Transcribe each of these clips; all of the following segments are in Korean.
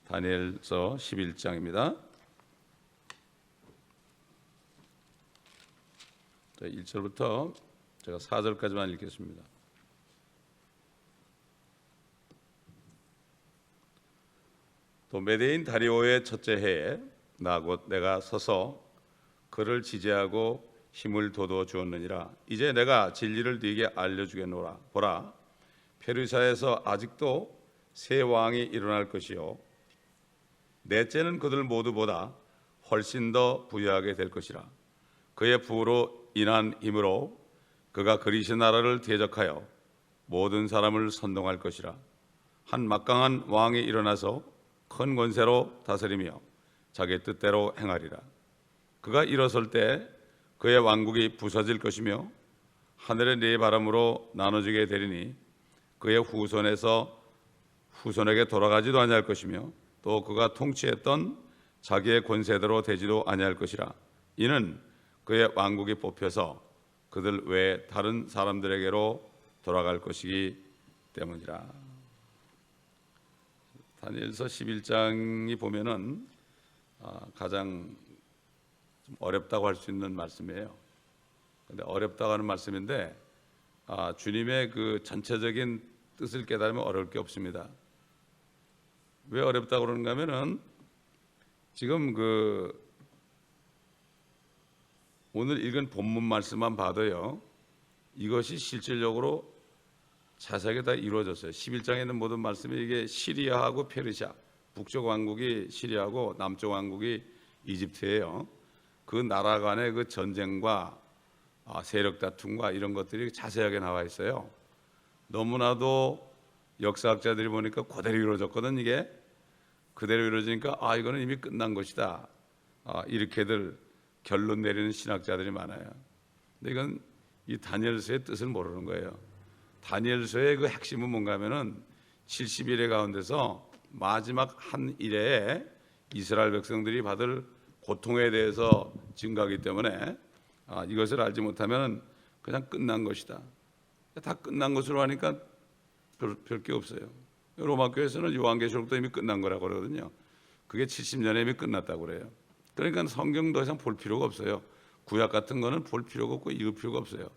다니엘서 11장입니다. 1절부터 제가 4절까지만 읽겠습니다. 또 메대인 다리오의 첫째 해에 나 곧 내가 서서 그를 지지하고 힘을 돋워 주었느니라. 이제 내가 진리를 네게 알려주겠노라. 보라, 페르시아에서 아직도 새 왕이 일어날 것이요 넷째는 그들 모두보다 훨씬 더 부유하게 될 것이라. 그의 부로 인한 힘으로 그가 그리스 나라를 대적하여 모든 사람을 선동할 것이라. 한 막강한 왕이 일어나서 큰 권세로 다스리며 자기 뜻대로 행하리라. 그가 일어설 때 그의 왕국이 부서질 것이며 하늘의 네 바람으로 나눠지게 되리니 그의 후손에게 돌아가지도 아니할 것이며 또 그가 통치했던 자기의 권세대로 되지도 아니할 것이라. 이는 그의 왕국이 뽑혀서 그들 외에 다른 사람들에게로 돌아갈 것이기 때문이라. 다니엘서 11장이 보면은 가장 좀 어렵다고 할 수 있는 말씀이에요. 근데 어렵다고 하는 말씀인데 주님의 그 전체적인 뜻을 깨달으면 어려울 게 없습니다. 왜 어렵다고 그러는가 하면은 지금 오늘 읽은 본문 말씀만 봐도요, 이것이 실질적으로 자세하게 다 이루어졌어요. 11장에 있는 모든 말씀이 이게 시리아하고 페르시아, 북쪽 왕국이 시리아고 남쪽 왕국이 이집트예요. 그 나라 간의 그 전쟁과 세력 다툼과 이런 것들이 자세하게 나와 있어요. 너무나도 역사학자들이 보니까 그대로 이루어졌거든. 이게 그대로 이루어지니까 이거는 이미 끝난 것이다, 이렇게들 결론 내리는 신학자들이 많아요. 근데 이건 이 다니엘서의 뜻을 모르는 거예요. 다니엘서의 그 핵심은 뭔가 하면은 70일의 가운데서 마지막 한 일에 이스라엘 백성들이 받을 고통에 대해서 증가하기 때문에 이것을 알지 못하면 그냥 끝난 것이다. 다 끝난 것으로 하니까 별 게 없어요. 로마 교회에서는 요한계시록도 이미 끝난 거라고 그러거든요. 그게 70년에 이미 끝났다고 그래요. 그러니까 성경 더 이상 볼 필요가 없어요. 구약 같은 거는 볼 필요가 없고 읽을 필요가 없어요.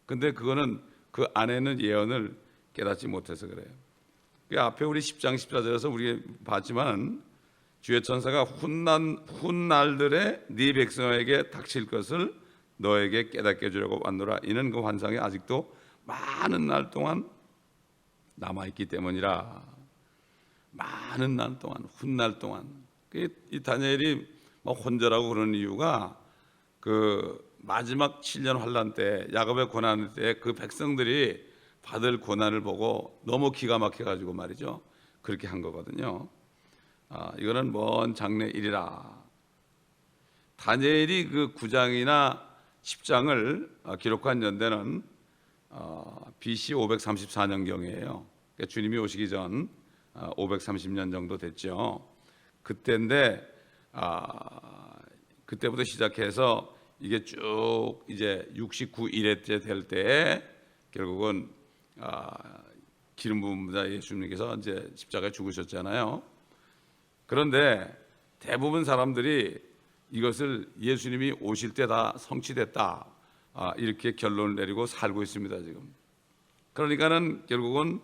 근데 그거는 그 안에 있는 예언을 깨닫지 못해서 그래요. 그 앞에 우리 10장 14절에서 우리 봤지만 주의 천사가 훗날들에 네 백성에게 닥칠 것을 너에게 깨닫게 해주려고 왔노라. 이는 그 환상이 아직도 많은 날 동안 남아있기 때문이라. 많은 날 동안, 훗날 동안. 이 다니엘이 혼절하고 그러는 이유가 그 마지막 7년 환란 때, 야곱의 고난 때 그 백성들이 받을 고난을 보고 너무 기가 막혀가지고 말이죠, 그렇게 한 거거든요. 이거는 먼 장래 일이라. 다니엘이 그 9장이나 10장을 기록한 연대는 BC 534년경이에요. 그러니까 주님이 오시기 전 530년 정도 됐죠. 그때인데 그때부터 시작해서 이게 쭉 이제 69일째 될 때에 결국은 기름 부은 자 예수님께서 이제 십자가에 죽으셨잖아요. 그런데 대부분 사람들이 이것을 예수님이 오실 때 다 성취됐다, 이렇게 결론을 내리고 살고 있습니다 지금. 그러니까는 결국은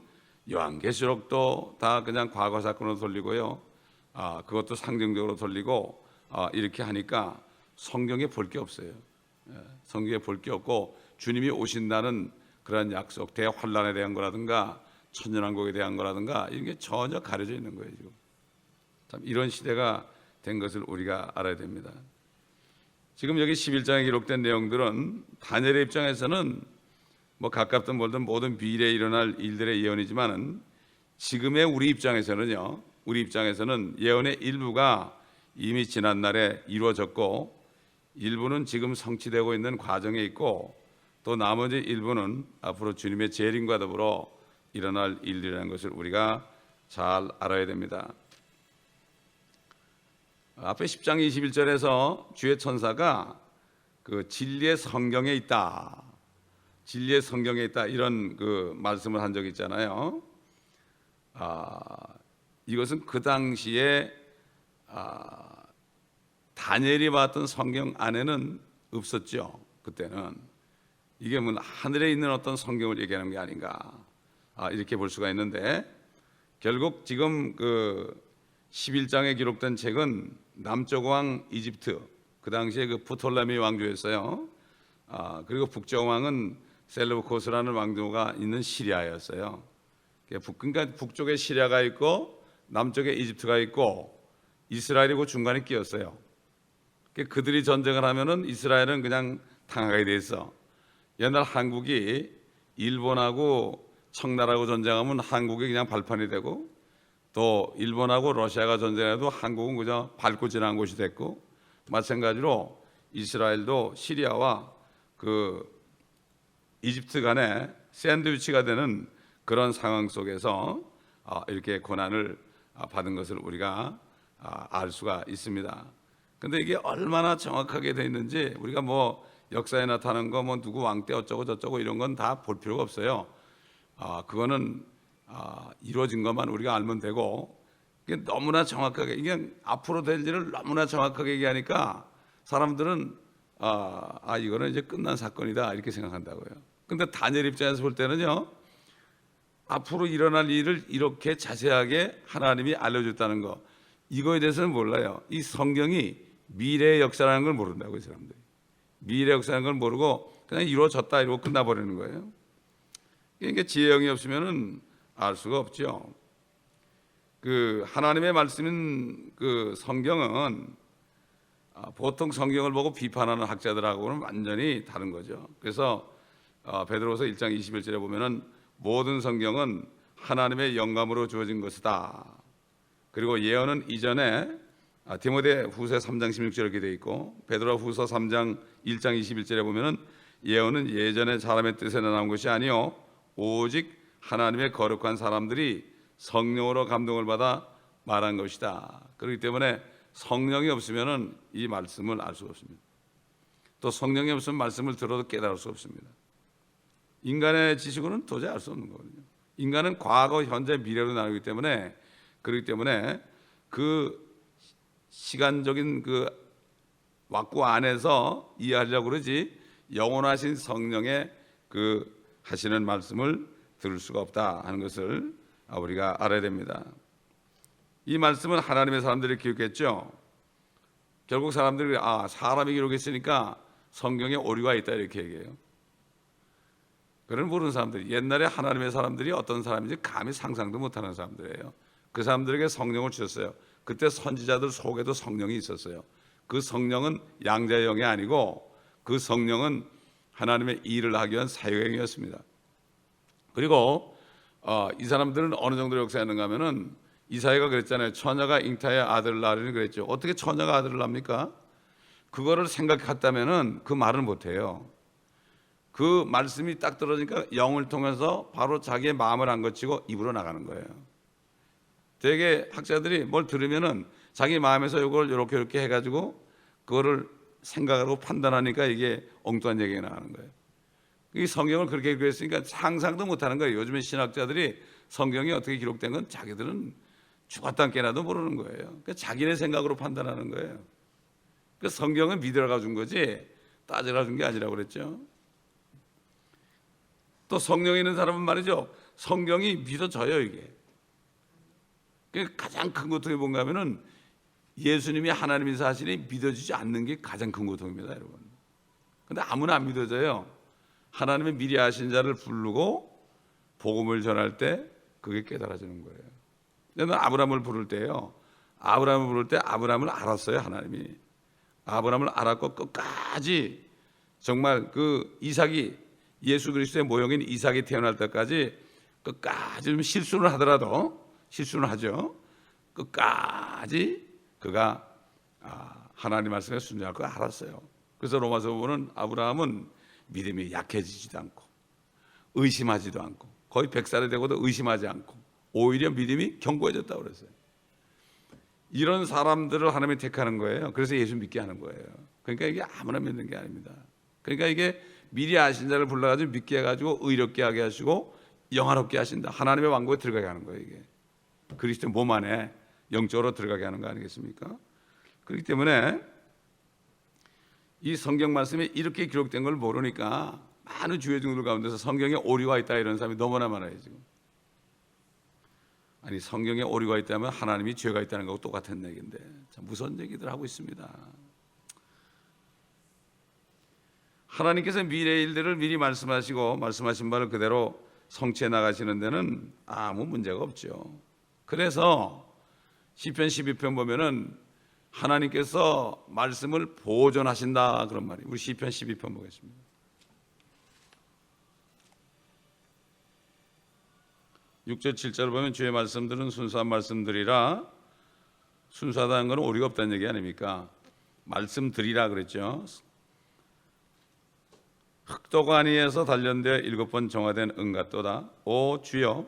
요한계시록도 다 그냥 과거 사건으로 돌리고요, 그것도 상징적으로 돌리고 이렇게 하니까 성경에 볼 게 없어요. 성경에 볼 게 없고 주님이 오신다는 그런 약속, 대환란에 대한 거라든가 천년왕국에 대한 거라든가 이런 게 전혀 가려져 있는 거예요 지금. 참 이런 시대가 된 것을 우리가 알아야 됩니다. 지금 여기 11장에 기록된 내용들은 다니엘의 입장에서는 가깝든 멀든 모든 미래에 일어날 일들의 예언이지만은 지금의 우리 입장에서는요, 우리 입장에서는 예언의 일부가 이미 지난 날에 이루어졌고 일부는 지금 성취되고 있는 과정에 있고 또 나머지 일부는 앞으로 주님의 재림과 더불어 일어날 일이라는 것을 우리가 잘 알아야 됩니다. 앞에 10장 21절에서 주의 천사가 그 진리의 성경에 있다, 진리의 성경에 있다, 이런 그 말씀을 한 적이 있잖아요. 이것은 그 당시에 다니엘이 봤던 성경 안에는 없었죠. 그때는 이게 뭐 하늘에 있는 어떤 성경을 얘기하는 게 아닌가 이렇게 볼 수가 있는데, 결국 지금 그 11장에 기록된 책은 남쪽 왕 이집트, 그 당시에 그 프톨레미 왕조였어요. 그리고 북쪽 왕은 셀루코스라는 왕조가 있는 시리아였어요. 그러니까 북쪽에 시리아가 있고 남쪽에 이집트가 있고 이스라엘이 그 중간에 끼었어요. 그들이 전쟁을 하면은 이스라엘은 그냥 당하게 돼 있어. 옛날 한국이 일본하고 청나라하고 전쟁하면 한국이 그냥 발판이 되고, 또 일본하고 러시아가 전쟁해도 한국은 그저 밟고 지나간 곳이 됐고, 마찬가지로 이스라엘도 시리아와 그 이집트 간에 샌드위치가 되는 그런 상황 속에서 이렇게 고난을 받은 것을 우리가 알 수가 있습니다. 근데 이게 얼마나 정확하게 되어 있는지 우리가 뭐 역사에 나타난 거 뭐 누구 왕 때 어쩌고 저쩌고 이런 건 다 볼 필요가 없어요. 그거는 이루어진 것만 우리가 알면 되고, 이게 너무나 정확하게, 이게 앞으로 될 일을 너무나 정확하게 얘기하니까 사람들은 이거는 이제 끝난 사건이다 이렇게 생각한다고요. 근데 다니엘 입장에서 볼 때는요, 앞으로 일어날 일을 이렇게 자세하게 하나님이 알려줬다는 거, 이거에 대해서는 몰라요. 이 성경이 미래의 역사라는 걸 모른다고요. 사람들이 미래 역사라는 걸 모르고 그냥 이루어졌다 이러고 끝나버리는 거예요. 그러니까 지혜형이 없으면은 알 수가 없죠. 그 하나님의 말씀인 그 성경은 보통 성경을 보고 비판하는 학자들하고는 완전히 다른 거죠. 그래서 베드로서 1장 21절에 보면은 모든 성경은 하나님의 영감으로 주어진 것이다. 그리고 예언은 이전에 디모데 후서 3장 16절에 이렇게 되어 있고, 베드로 후서 3장 1장 21절에 보면은 예언은 예전에 사람의 뜻에 나온 것이 아니요 오직 하나님의 거룩한 사람들이 성령으로 감동을 받아 말한 것이다. 그렇기 때문에 성령이 없으면은 이 말씀을 알 수가 없습니다. 또 성령이 없으면 말씀을 들어도 깨달을 수 없습니다. 인간의 지식으로는 도저히 알 수 없는 거거든요. 인간은 과거, 현재, 미래로 나누기 때문에, 그렇기 때문에 그 시간적인 그 왁구 안에서 이해하려고 그러지 영원하신 성령의 그 하시는 말씀을 들을 수가 없다 하는 것을 우리가 알아야 됩니다. 이 말씀은 하나님의 사람들이 기록했죠. 결국 사람들이 사람이 기록했으니까 성경에 오류가 있다 이렇게 얘기해요. 그런 모르는 사람들이, 옛날에 하나님의 사람들이 어떤 사람인지 감히 상상도 못하는 사람들이에요. 그 사람들에게 성령을 주셨어요. 그때 선지자들 속에도 성령이 있었어요. 그 성령은 양자의 영이 아니고 그 성령은 하나님의 일을 하기 위한 사역의 영이었습니다. 그리고 이 사람들은 어느 정도 역사했는가 하면은 이사야가 그랬잖아요. 처녀가 잉타의 아들을 낳으리니 그랬죠. 어떻게 처녀가 아들을 낳습니까? 그거를 생각했다면은 그 말을 못해요. 그 말씀이 딱 떨어지니까 영을 통해서 바로 자기의 마음을 안 거치고 입으로 나가는 거예요. 되게 학자들이 뭘 들으면은 자기 마음에서 이걸 이렇게 해가지고 그거를 생각하고 판단하니까 이게 엉뚱한 얘기가 나가는 거예요. 이 성경을 그렇게 그랬으니까 상상도 못하는 거예요. 요즘에 신학자들이 성경이 어떻게 기록된 건 자기들은 죽었다 깨나도 모르는 거예요. 그러니까 자기네 생각으로 판단하는 거예요. 그 성경은 믿으라고 준 거지 따지라고 준 게 아니라고 그랬죠. 또 성령이 있는 사람은 말이죠, 성경이 믿어져요. 이게 가장 큰 고통이 뭔가 하면은 예수님이 하나님의 사실이 믿어지지 않는 게 가장 큰 고통입니다, 여러분. 근데 아무나 안 믿어져요. 하나님의 미리 아신 자를 부르고 복음을 전할 때 그게 깨달아지는 거예요. 저는 아브라함을 부를 때요, 아브라함을 부를 때 아브라함을 알았어요. 하나님이 아브라함을 알았고 끝까지 정말 그 이삭이, 예수 그리스도의 모형인 이삭이 태어날 때까지 끝까지 좀 실수를 하더라도, 실수는 하죠, 끝까지 그가 하나님 말씀에 순종할 걸 알았어요. 그래서 로마서 보면 아브라함은 믿음이 약해지지도 않고 의심하지도 않고, 거의 100살이 되고도 의심하지 않고 오히려 믿음이 견고해졌다고 그랬어요. 이런 사람들을 하나님이 택하는 거예요. 그래서 예수 믿게 하는 거예요. 그러니까 이게 아무나 믿는 게 아닙니다. 그러니까 이게 미리 아신 자를 불러가지고 믿게 해가지고 의롭게 하게 하시고 영화롭게 하신다. 하나님의 왕국에 들어가게 하는 거예요. 이게 그리스도 몸 안에 영적으로 들어가게 하는 거 아니겠습니까? 그렇기 때문에 이 성경 말씀이 이렇게 기록된 걸 모르니까 많은 주의 종들 가운데서 성경에 오류가 있다 이런 사람이 너무나 많아요 지금. 아니 성경에 오류가 있다면 하나님이 죄가 있다는 거하고 똑같은 얘기인데 참 무서운 얘기들 하고 있습니다. 하나님께서 미래의 일들을 미리 말씀하시고 말씀하신 바를 그대로 성취해 나가시는 데는 아무 문제가 없죠. 그래서 시편 12편 보면은 하나님께서 말씀을 보존하신다 그런 말이에요. 우리 시편 12편 보겠습니다. 6절 7절 보면 주의 말씀들은 순수한 말씀들이라. 순수하다는 건 오류가 없다는 얘기 아닙니까? 말씀들이라 그랬죠. 흑도가니에서 단련되어 7번 정화된 은 같도다. 오 주여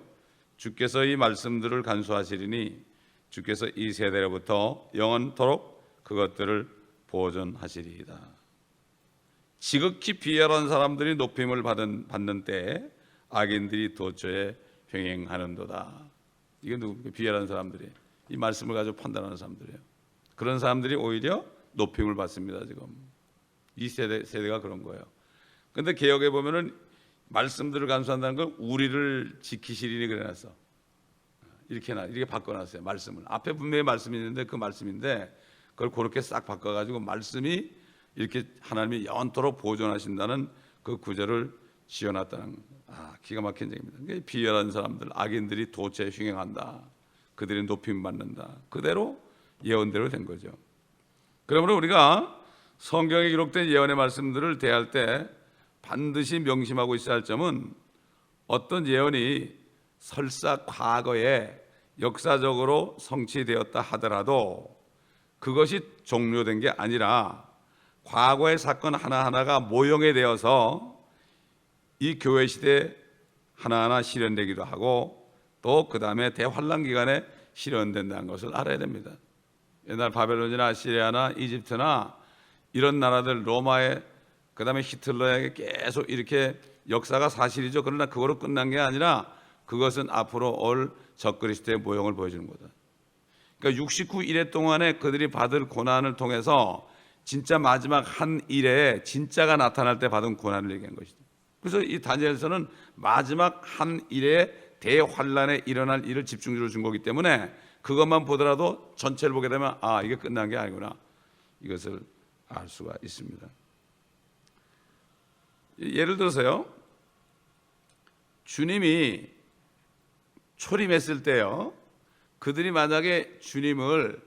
주께서 이 말씀들을 간수하시리니 주께서 이 세대로부터 영원토록 그것들을 보존하시리이다. 지극히 비열한 사람들이 높임을 받는 때에 악인들이 도처에 횡행하는도다. 이게 누구? 비열한 사람들이 이 말씀을 가지고 판단하는 사람들이에요. 그런 사람들이 오히려 높임을 받습니다. 지금 이 세대가 그런 거예요. 그런데 개역에 보면은 말씀들을 간수한다는 걸 우리를 지키시리니 그래놨어. 이렇게 바꿔놨어요. 말씀을 앞에 분명히 말씀이 있는데 그 말씀인데 그걸 그렇게 싹 바꿔가지고 말씀이 이렇게 하나님이 영원토록 보존하신다는 그 구절을 지어놨다는 기가 막힌 얘기입니다. 비열한 사람들, 악인들이 도처에 횡행한다. 그들이 높임 받는다. 그대로 예언대로 된 거죠. 그러므로 우리가 성경에 기록된 예언의 말씀들을 대할 때 반드시 명심하고 있어야 할 점은 어떤 예언이 설사 과거에 역사적으로 성취되었다 하더라도 그것이 종료된 게 아니라 과거의 사건 하나하나가 모형이 되어서 이 교회 시대에 하나하나 실현되기도 하고 또 그 다음에 대환란 기간에 실현된다는 것을 알아야 됩니다. 옛날 바벨론이나 시리아나 이집트나 이런 나라들 로마에 그 다음에 히틀러에게 계속 이렇게 역사가 사실이죠. 그러나 그거로 끝난 게 아니라 그것은 앞으로 올 적그리스도의 모형을 보여주는 거다. 그러니까 69 일회 동안에 그들이 받을 고난을 통해서 진짜 마지막 한 일에 진짜가 나타날 때 받은 고난을 얘기한 것이다. 그래서 이 다니엘서는 마지막 한 일에 대환란에 일어날 일을 집중적으로 준 거기 때문에 그것만 보더라도 전체를 보게 되면 이게 끝난 게 아니구나 이것을 알 수가 있습니다. 예를 들어서요, 주님이 초림했을 때요, 그들이 만약에 주님을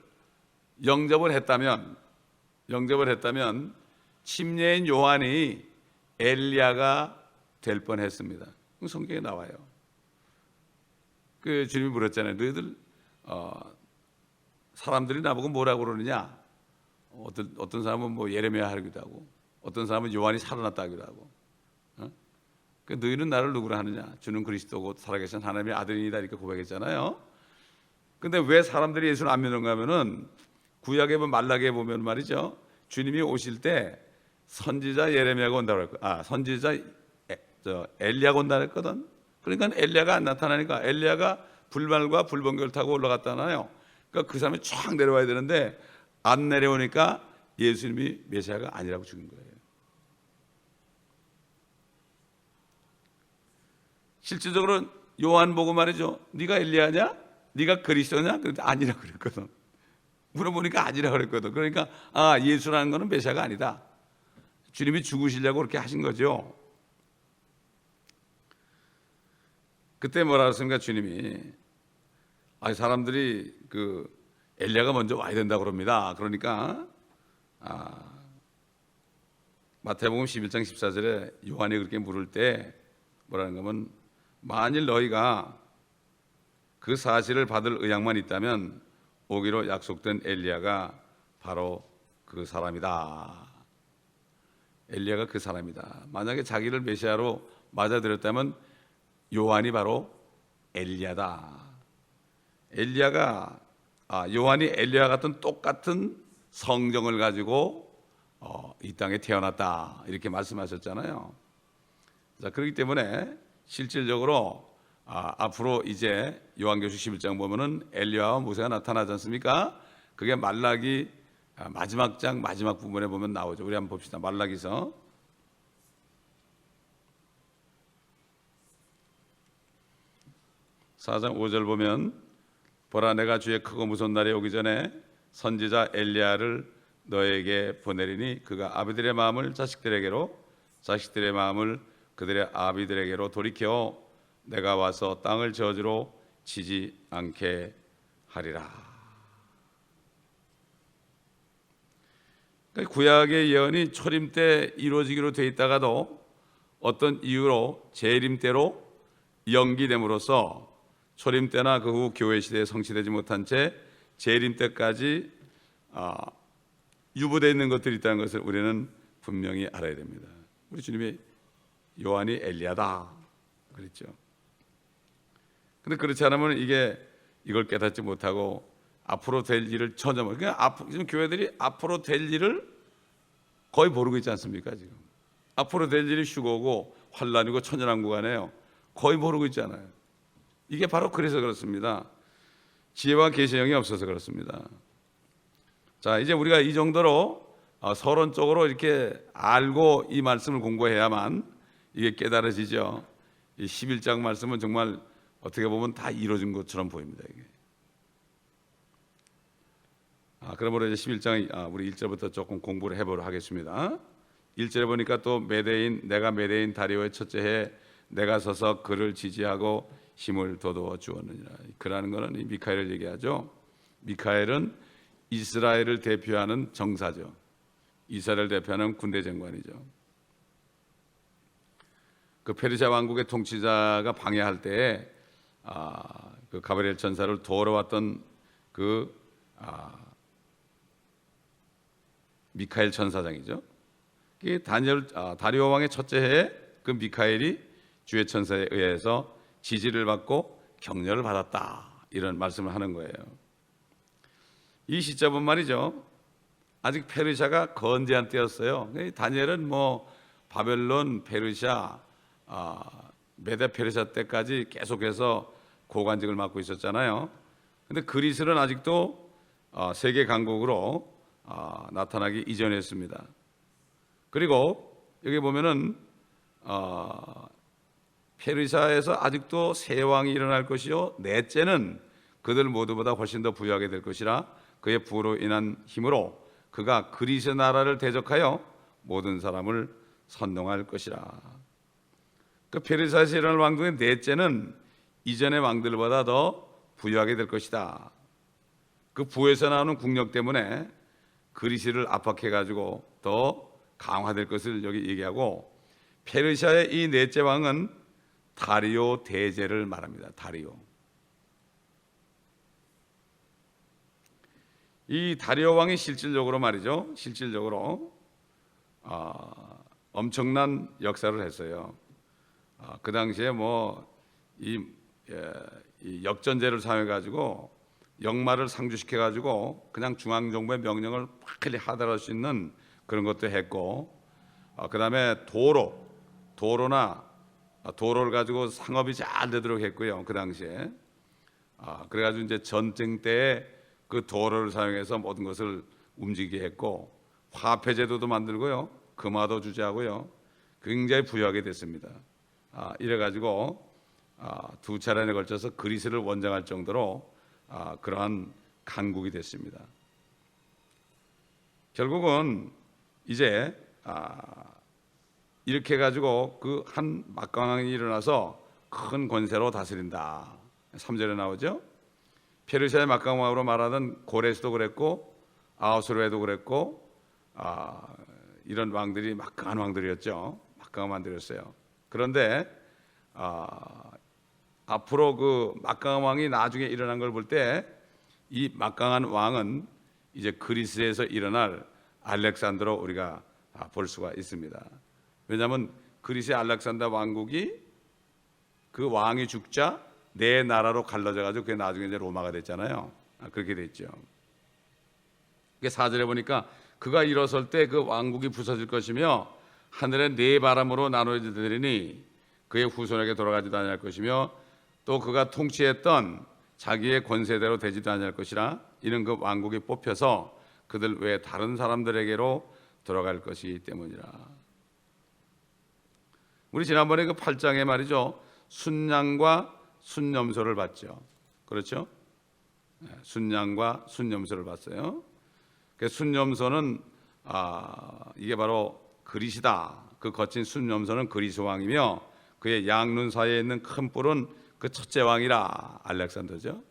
영접을 했다면 침례인 요한이 엘리야가 될 뻔했습니다. 성경에 나와요. 그 주님이 물었잖아요. 너희들 사람들이 나보고 뭐라고 그러느냐? 어떤 사람은 뭐 예레미야 하기도 하고, 어떤 사람은 요한이 살아났다 하기도 하고. 그 너희는 나를 누구라 하느냐? 주는 그리스도고 살아계신 하나님의 아들이다 이렇게 고백했잖아요. 근데 왜 사람들이 예수를 안 믿는가 하면은 구약에 보면 말라기에 보면 말이죠. 주님이 오실 때 선지자 예레미야가 온다고 했고, 선지자 엘리야가 온다고 했거든. 그러니까 엘리야가 안 나타나니까 엘리야가 불말과 불번개를 타고 올라갔잖아요. 그러니까 그 사람이 쫙 내려와야 되는데 안 내려오니까 예수님이 메시아가 아니라고 죽은 거예요. 실질적으로 요한 보고 말이죠. 네가 엘리야냐? 네가 그리스도냐? 그런데 아니라 그랬거든. 물어보니까 아니라 그랬거든. 그러니까 예수라는 것은 메시아가 아니다. 주님이 죽으시려고 그렇게 하신 거죠. 그때 뭐라 그랬습니까? 주님이 사람들이 그 엘리야가 먼저 와야 된다고 그럽니다. 그러니까 마태복음 11장 14절에 요한이 그렇게 물을 때 뭐라는 거면 만일 너희가 그 사실을 받을 의향만 있다면 오기로 약속된 엘리야가 바로 그 사람이다. 엘리야가 그 사람이다. 만약에 자기를 메시아로 맞아들였다면 요한이 바로 엘리야다. 엘리야가 요한이 엘리야 같은 똑같은 성정을 가지고 이 땅에 태어났다 이렇게 말씀하셨잖아요. 자, 그렇기 때문에 실질적으로 앞으로 이제 요한계시록 11장 보면은 엘리야와 모세가 나타나지 않습니까? 그게 말라기 마지막 장 마지막 부분에 보면 나오죠. 우리 한번 봅시다. 말라기서 4장 5절 보면 보라 내가 주의 크고 무서운 날이 오기 전에 선지자 엘리야를 너에게 보내리니 그가 아비들의 마음을 자식들에게로 자식들의 마음을 그들의 아비들에게로 돌이켜 내가 와서 땅을 저주로 치지 않게 하리라. 그러니까 구약의 예언이 초림 때 이루어지기로 돼 있다가도 어떤 이유로 재림 때로 연기됨으로써 초림 때나 그 후 교회 시대에 성취되지 못한 채 재림 때까지 유보되어 있는 것들이 있다는 것을 우리는 분명히 알아야 됩니다. 우리 주님이 요한이 엘리야다 그랬죠. 근데 그렇지 않으면 이걸 깨닫지 못하고 앞으로 될 일을 전혀 모르고 지금 교회들이 앞으로 될 일을 거의 모르고 있지 않습니까? 지금 앞으로 될 일이 휴거고 환란이고 천연왕국이네요. 거의 모르고 있잖아요. 이게 바로 그래서 그렇습니다. 지혜와 계시형이 없어서 그렇습니다. 자, 이제 우리가 이 정도로 서론적으로 이렇게 알고 이 말씀을 공부해야만 이게 깨달아지죠. 이 11장 말씀은 정말 어떻게 보면 다 이루어진 것처럼 보입니다. 이게. 그러므로 이제 11장 우리 1절부터 조금 공부를 해보도록 하겠습니다. 1절에 보니까 또 내가 메대인 다리오의 첫째 해 내가 서서 그를 지지하고 힘을 돋워 주었느니라. 그라는 것은 이 미카엘을 얘기하죠. 미카엘은 이스라엘을 대표하는 정사죠. 이스라엘을 대표하는 군대 장관이죠. 그 페르시아 왕국의 통치자가 방해할 때에 그 가브리엘 천사를 도우러 왔던 그 미카엘 천사장이죠. 다리오 왕의 첫째 해에 그 미카엘이 주의 천사에 의해서 지지를 받고 격려를 받았다. 이런 말씀을 하는 거예요. 이 시점은 말이죠. 아직 페르시아가 건재한 때였어요. 다니엘은 뭐 바벨론, 페르시아, 메데 페르시아 때까지 계속해서 고관직을 맡고 있었잖아요. 근데 그리스는 아직도 세계 강국으로 나타나기 이전이었습니다. 그리고 여기 보면은 페르시아에서 아직도 세 왕이 일어날 것이요 넷째는 그들 모두보다 훨씬 더 부유하게 될 것이라 그의 부로 인한 힘으로 그가 그리스 나라를 대적하여 모든 사람을 선동할 것이라. 그 페르시아에서 일어날 왕 중에 넷째는 이전의 왕들보다 더 부유하게 될 것이다. 그 부에서 나오는 국력 때문에 그리스를 압박해가지고 더 강화될 것을 여기 얘기하고, 페르시아의 이 넷째 왕은 다리오 대제를 말합니다. 다리오. 이 다리오 왕이 실질적으로 말이죠. 실질적으로 엄청난 역사를 했어요. 그 당시에 이 역전제를 사용해 가지고 역마를 상주시켜 가지고 그냥 중앙 정부의 명령을 확실히 하달할 수 있는 그런 것도 했고, 그다음에 도로를 가지고 상업이 잘 되도록 했고요. 그 당시에 그래가지고 이제 전쟁 때에 그 도로를 사용해서 모든 것을 움직이게 했고, 화폐 제도도 만들고요, 금화도 주재하고요, 굉장히 부유하게 됐습니다. 이래가지고 두 차례에 걸쳐서 그리스를 원정할 정도로 그러한 강국이 됐습니다. 결국은 이제 이렇게 해가지고 그 한 막강왕이 일어나서 큰 권세로 다스린다. 3절에 나오죠. 페르시아의 막강왕으로 말하던 고레스도 그랬고 아하수르에도 그랬고 이런 왕들이 막강한 왕들이었죠. 막강한 왕들이었어요. 그런데 앞으로 그 막강한 왕이 나중에 일어난 걸 볼 때 이 막강한 왕은 이제 그리스에서 일어날 알렉산더로 우리가 볼 수가 있습니다. 왜냐하면 그리스의 알렉산더 왕국이 그 왕이 죽자 네 나라로 갈라져 가지고 그게 나중에 이제 로마가 됐잖아요. 그렇게 됐죠. 그게 4절에 보니까 그가 일어설 때 그 왕국이 부서질 것이며 하늘의 네 바람으로 나눠지리니 그의 후손에게 돌아가지도 아니할 것이며 또 그가 통치했던 자기의 권세대로 되지도 않을 것이라. 이는 그 왕국이 뽑혀서 그들 외에 다른 사람들에게로 들어갈 것이기 때문이라. 우리 지난번에 그 8장에 말이죠, 순양과 순염소를 봤죠. 그렇죠? 순양과 순염소를 봤어요. 그 순염소는 이게 바로 그릿이다. 그 거친 순염소는 그리스 왕이며 그의 양눈 사이에 있는 큰 뿔은 그 첫째 왕이라, 알렉산더죠.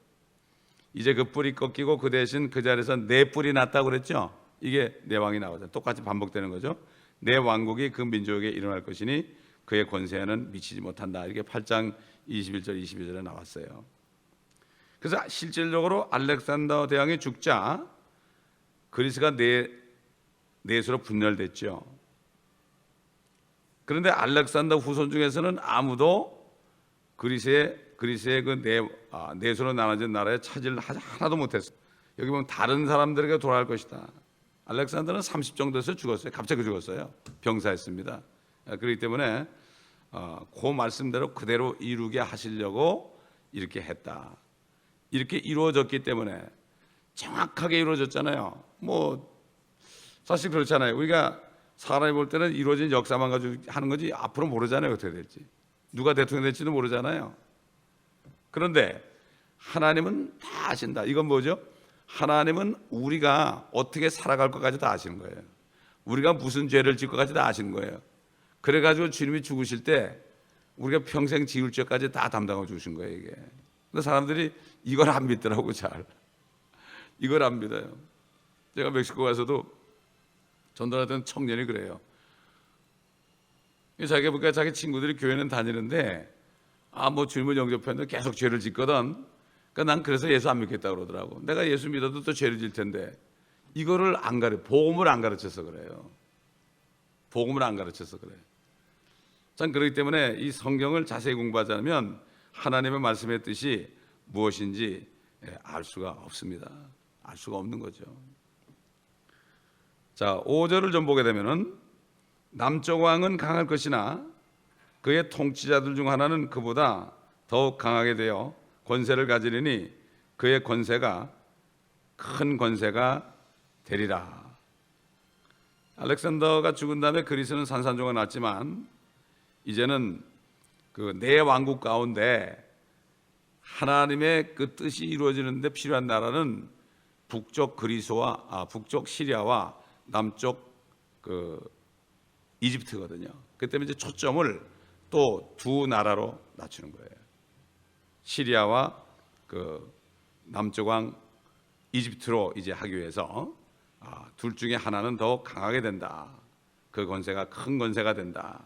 이제 그 뿔이 꺾이고 그 대신 그 자리에서 네 뿔이 났다고 그랬죠. 이게 네 왕이 나오죠. 똑같이 반복되는 거죠. 네 왕국이 그 민족에게 일어날 것이니 그의 권세에는 미치지 못한다. 이렇게 8장 21절 22절에 나왔어요. 그래서 실질적으로 알렉산더 대왕이 죽자 그리스가 넷으로 분열됐죠. 그런데 알렉산더 후손 중에서는 아무도 그리스의 그 넷으로 나눠진 나라에 차지를 하나도 못했어요. 여기 보면 다른 사람들에게 돌아갈 것이다. 알렉산더는 30 정도에서 죽었어요. 갑자기 죽었어요. 병사했습니다. 그렇기 때문에 그 말씀대로 그대로 이루게 하시려고 이렇게 했다. 이렇게 이루어졌기 때문에 정확하게 이루어졌잖아요. 뭐 사실 그렇잖아요. 우리가 사람이 볼 때는 이루어진 역사만 가지고 하는 거지 앞으로 모르잖아요. 어떻게 될지. 누가 대통령 될지도 모르잖아요. 그런데 하나님은 다 아신다. 이건 뭐죠? 하나님은 우리가 어떻게 살아갈 것까지 다 아시는 거예요. 우리가 무슨 죄를 지을 것까지 다 아시는 거예요. 그래가지고 주님이 죽으실 때 우리가 평생 지을 죄까지 다 담당해 주신 거예요. 이게. 근데 사람들이 이걸 안 믿더라고. 잘 이걸 안 믿어요. 제가 멕시코 가서도 전도하던 청년이 그래요. 자기가 보니까 자기 친구들이 교회는 다니는데 뭐 주님을 영접했는데 계속 죄를 짓거든. 그러니까 난 그래서 예수 안 믿겠다 그러더라고. 내가 예수 믿어도 또 죄를 질 텐데 이거를 안 복음을 안 가르쳐서 그래요. 복음을 안 가르쳐서 그래요. 참 그렇기 때문에 이 성경을 자세히 공부하지 않으면 하나님의 말씀의 뜻이 무엇인지 알 수가 없습니다. 알 수가 없는 거죠. 자, 5절을 좀 보게 되면은 남쪽 왕은 강할 것이나 그의 통치자들 중 하나는 그보다 더욱 강하게 되어 권세를 가지리니 그의 권세가 큰 권세가 되리라. 알렉산더가 죽은 다음에 그리스는 산산조각 났지만 이제는 그 네 왕국 가운데 하나님의 그 뜻이 이루어지는데 필요한 나라는 북쪽 그리스와 북쪽 시리아와 남쪽 그 이집트거든요. 그 때문에 이제 초점을 또 두 나라로 낮추는 거예요. 시리아와 그 남쪽 왕 이집트로 이제 하기 위해서 둘 중에 하나는 더 강하게 된다. 그 권세가 큰 권세가 된다.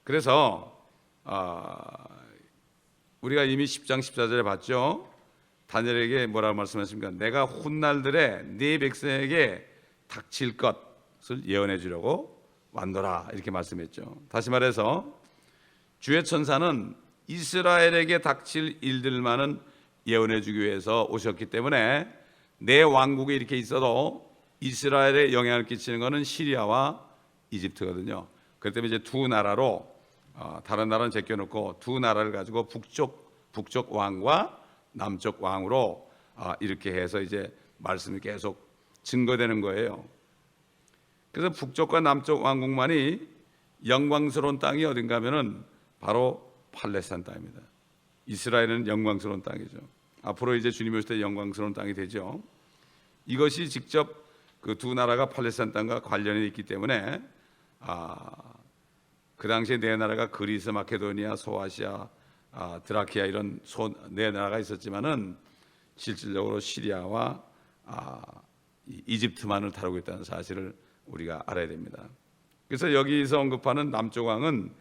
그래서 우리가 이미 10장 14절에 봤죠. 다니엘에게 뭐라고 말씀하십니까? 내가 훗날들에 네 백성에게 닥칠 것을 예언해 주려고 왔노라 이렇게 말씀했죠. 다시 말해서 주의 천사는 이스라엘에게 닥칠 일들만은 예언해 주기 위해서 오셨기 때문에 내 왕국이 이렇게 있어도 이스라엘에 영향을 끼치는 것은 시리아와 이집트거든요. 그렇기 때문에 이제 두 나라로 다른 나라는 제껴놓고 두 나라를 가지고 북쪽 왕과 남쪽 왕으로 이렇게 해서 이제 말씀이 계속 증거되는 거예요. 그래서 북쪽과 남쪽 왕국만이 영광스러운 땅이 어딘가 하면은 바로 팔레스타인 땅입니다. 이스라엘은 영광스러운 땅이죠. 앞으로 이제 주님이 오실 때 영광스러운 땅이 되죠. 이것이 직접 그 두 나라가 팔레스타인 땅과 관련이 있기 때문에 그 당시에 네 나라가 그리스, 마케도니아, 소아시아, 드라키아 이런 네 나라가 있었지만은 실질적으로 시리아와 이집트만을 다루고 있다는 사실을 우리가 알아야 됩니다. 그래서 여기서 언급하는 남쪽 왕은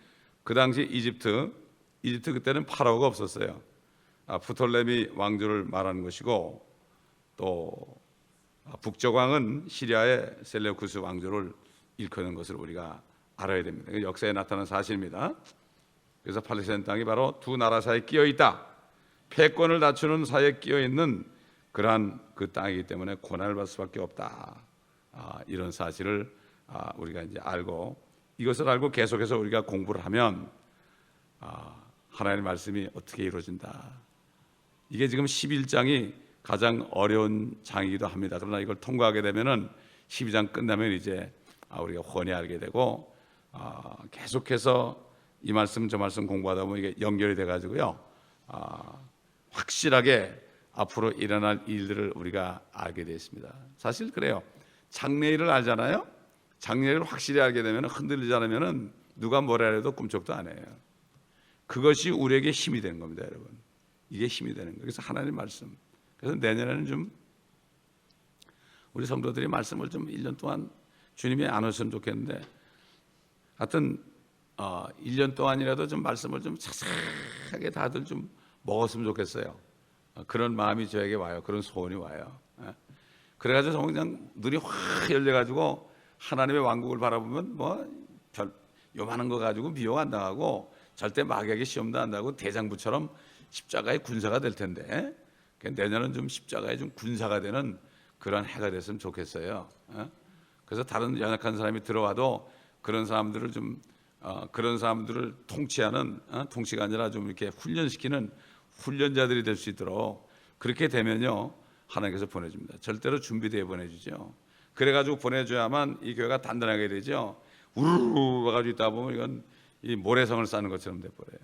그 당시 이집트 그때는 파라오가 없었어요. 프톨레미 왕조를 말하는 것이고 또 북쪽 왕은 시리아의 셀레우쿠스 왕조를 일컫는 것을 우리가 알아야 됩니다. 역사에 나타난 사실입니다. 그래서 팔레스타인 땅이 바로 두 나라 사이에 끼어 있다. 패권을 낮추는 사이에 끼어 있는 그러한 그 땅이기 때문에 고난을 받을 수밖에 없다. 이런 사실을 우리가 이제 알고 이것을 알고 계속해서 우리가 공부를 하면 하나님의 말씀이 어떻게 이루어진다. 이게 지금 11장이 가장 어려운 장이기도 합니다. 그러나 이걸 통과하게 되면은 12장 끝나면 이제 우리가 훤히 알게 되고 계속해서 이 말씀 저 말씀 공부하다 보면 이게 연결이 돼가지고요 확실하게 앞으로 일어날 일들을 우리가 알게 되어 있습니다. 사실 그래요. 장래일을 알잖아요. 장래일을 확실히 알게 되면 흔들리지 않으면 누가 뭐라 해도 꿈쩍도 안 해요. 그것이 우리에게 힘이 되는 겁니다, 여러분. 이게 힘이 되는 거예요. 그래서 하나님 말씀. 그래서 내년에는 좀 우리 성도들이 말씀을 좀 1년 동안 주님이 안 오셨으면 좋겠는데 하여튼 1년 동안이라도 좀 말씀을 좀 자세하게 다들 좀 먹었으면 좋겠어요. 그런 마음이 저에게 와요. 그런 소원이 와요. 그래가지고 정말 그냥 눈이 확 열려가지고 하나님의 왕국을 바라보면 뭐 요만한 거 가지고 미혹 안 당하고 절대 마귀에게 시험도 안 당하고 대장부처럼 십자가의 군사가 될 텐데 내년은 좀 십자가의 좀 군사가 되는 그런 해가 됐으면 좋겠어요. 그래서 다른 연약한 사람이 들어와도 그런 사람들을 좀 그런 사람들을 통치하는 통치가 아니라 좀 이렇게 훈련시키는 훈련자들이 될 수 있도록 그렇게 되면요 하나님께서 보내줍니다. 절대로 준비되어 보내주죠. 그래가지고 보내줘야만 이 교회가 단단하게 되죠. 우르르 와가지고 있다 보면 이건 이 모래성을 쌓는 것처럼 돼버려요.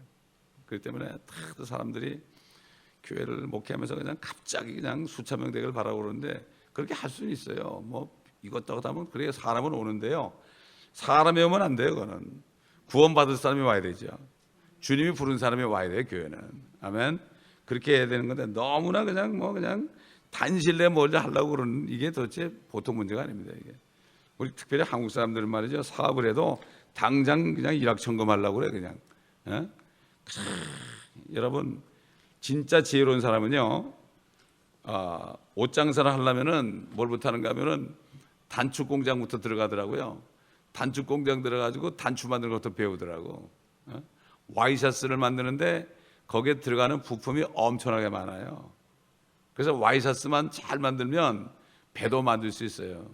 그렇기 때문에 다들 사람들이 교회를 목회하면서 그냥 갑자기 그냥 수천 명 되기를 바라고 그러는데 그렇게 할 수는 있어요. 뭐 이것저것 하면 그래 사람은 오는데요. 사람이 오면 안 돼요. 그거는 구원받을 사람이 와야 되죠. 주님이 부른 사람이 와야 돼요. 교회는. 아멘. 그렇게 해야 되는 건데 너무나 그냥 그냥 단실내 멀리 하려고 그러는 이게 도대체 보통 문제가 아닙니다. 이게 우리 특별히 한국 사람들은 말이죠. 사업을 해도 당장 그냥 일확천금 하려고 그래 그냥. 여러분 진짜 지혜로운 사람은요. 옷 장사를 하려면은 뭘부터 하는가 하면은 단추 공장부터 들어가더라고요. 단추 공장 들어가지고 단추 만드는 것도 배우더라고. 와이셔츠를 만드는데 거기에 들어가는 부품이 엄청나게 많아요. 그래서 와이셔츠만 잘 만들면 배도 만들 수 있어요.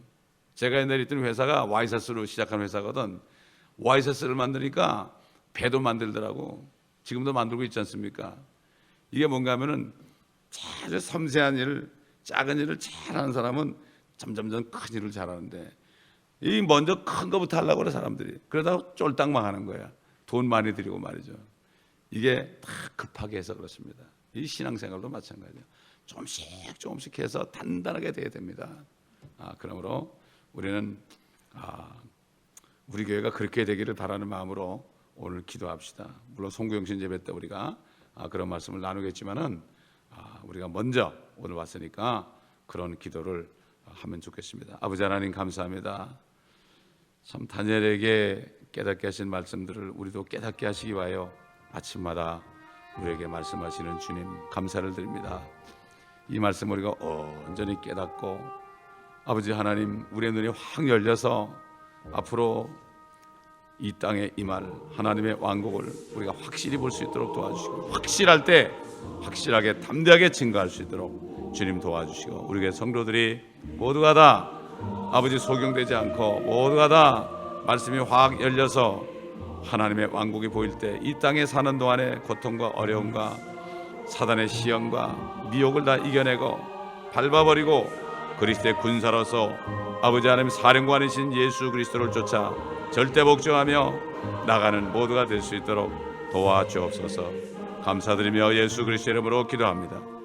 제가 옛날에 있던 회사가 와이셔츠로 시작한 회사거든. 와이셔츠를 만드니까 배도 만들더라고. 지금도 만들고 있지 않습니까? 이게 뭔가 하면은 아주 섬세한 일을 작은 일을 잘하는 사람은 점점점 큰 일을 잘하는데 이 먼저 큰 거부터 하려고 그래 사람들이. 그러다가 쫄딱 망하는 거야. 돈 많이 들이고 말이죠. 이게 다 급하게 해서 그렇습니다. 이 신앙생활도 마찬가지예요. 조금씩 해서 단단하게 돼야 됩니다. 그러므로 우리는 우리 교회가 그렇게 되기를 바라는 마음으로 오늘 기도합시다. 물론 송구영신 예배 때 우리가 그런 말씀을 나누겠지만은 우리가 먼저 오늘 왔으니까 그런 기도를 하면 좋겠습니다. 아버지 하나님 감사합니다. 참 다니엘에게 깨닫게 하신 말씀들을 우리도 깨닫게 하시기 위하여 아침마다 우리에게 말씀하시는 주님 감사를 드립니다. 이 말씀 우리가 온전히 깨닫고 아버지 하나님 우리의 눈이 확 열려서 앞으로 이 땅에 임할 하나님의 왕국을 우리가 확실히 볼 수 있도록 도와주시고 확실할 때 확실하게 담대하게 증거할 수 있도록 주님 도와주시고 우리 교회 성도들이 모두가 다 아버지 소경되지 않고 모두가 다 말씀이 확 열려서 하나님의 왕국이 보일 때 이 땅에 사는 동안의 고통과 어려움과 사단의 시험과 미혹을 다 이겨내고 밟아버리고 그리스도의 군사로서 아버지 하나님 사령관이신 예수 그리스도를 쫓아 절대 복종하며 나가는 모두가 될 수 있도록 도와주옵소서. 감사드리며 예수 그리스도의 이름으로 기도합니다.